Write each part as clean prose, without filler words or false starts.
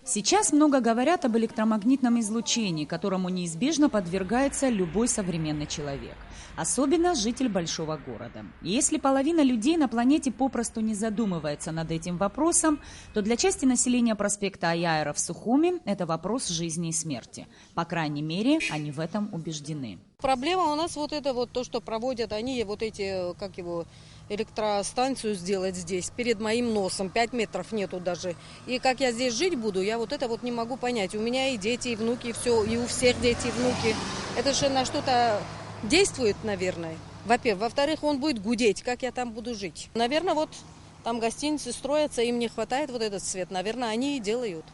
Сейчас много говорят об электромагнитном излучении, которому неизбежно подвергается любой современный человек, особенно житель большого города. И если половина людей на планете попросту не задумывается над этим вопросом, то для части населения проспекта Аяра в Сухуми это вопрос жизни и смерти. По крайней мере, они в этом убеждены. Проблема у нас то, что проводят они, электростанцию сделать здесь, перед моим носом, 5 метров нету даже. И как я здесь жить буду, я не могу понять. У меня и дети, и внуки, и все, и у всех дети, и внуки. Это же на что-то действует, наверное. Во-первых. Во-вторых, он будет гудеть, как я там буду жить. Наверное, там гостиницы строятся, им не хватает этот свет. Наверное, они и делают.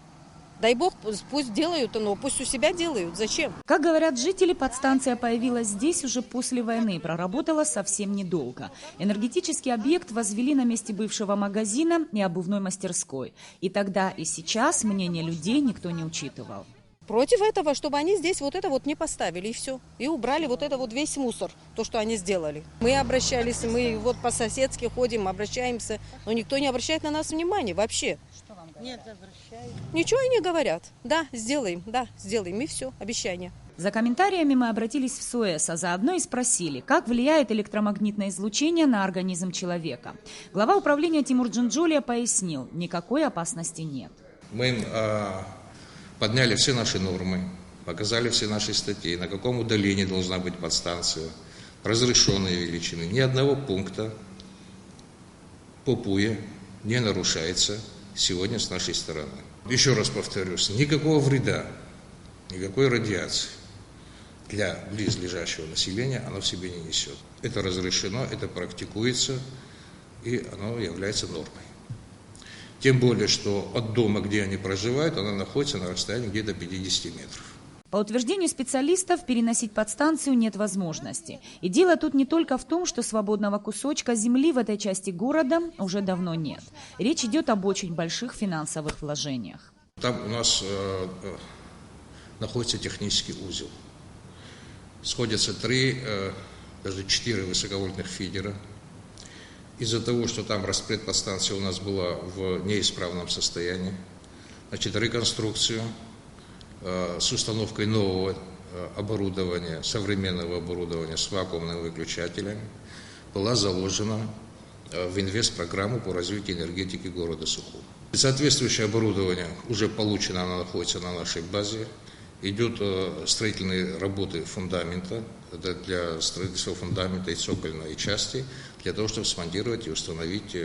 Дай бог, пусть делают, но пусть у себя делают. Зачем? Как говорят жители, подстанция появилась здесь уже после войны, проработала совсем недолго. Энергетический объект возвели на месте бывшего магазина и обувной мастерской. И тогда, и сейчас мнение людей никто не учитывал. Против этого, чтобы они здесь не поставили, и все. И убрали весь мусор, то, что они сделали. Мы обращались, мы по-соседски ходим, обращаемся, но никто не обращает на нас внимания вообще. Что вам говорят? Нет, обращаюсь. Ничего и не говорят. Да, сделаем, и все, обещание. За комментариями мы обратились в СОЭС, а заодно и спросили, как влияет электромагнитное излучение на организм человека. Глава управления Тимур Джинджолия пояснил, никакой опасности нет. Мы подняли все наши нормы, показали все наши статьи, на каком удалении должна быть подстанция, разрешенные величины. Ни одного пункта по ПУЕ не нарушается сегодня с нашей стороны. Еще раз повторюсь, никакого вреда, никакой радиации для близлежащего населения оно в себе не несет. Это разрешено, это практикуется, и оно является нормой. Тем более, что от дома, где они проживают, она находится на расстоянии где-то 50 метров. По утверждению специалистов, переносить подстанцию нет возможности. И дело тут не только в том, что свободного кусочка земли в этой части города уже давно нет. Речь идет об очень больших финансовых вложениях. Там у нас находится технический узел. Сходятся 3, даже 4 высоковольтных фидера. Из-за того, что там распред подстанция у нас была в неисправном состоянии, реконструкцию с установкой нового оборудования, современного оборудования с вакуумными выключателями была заложена в инвестпрограмму по развитию энергетики города Сухум. Соответствующее оборудование уже получено, оно находится на нашей базе. Идут строительные работы фундамента, это для строительства фундамента и цокольной части, для того, чтобы смонтировать и установить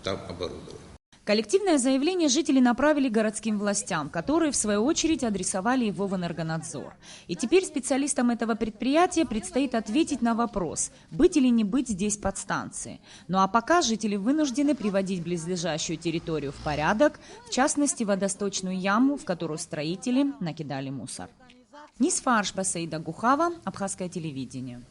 там оборудование. Коллективное заявление жители направили городским властям, которые, в свою очередь, адресовали его в Энергонадзор. И теперь специалистам этого предприятия предстоит ответить на вопрос, быть или не быть здесь подстанции. Ну а пока жители вынуждены приводить близлежащую территорию в порядок, в частности, водосточную яму, в которую строители накидали мусор. Нисфарш Басаида Гухава, Абхазское телевидение.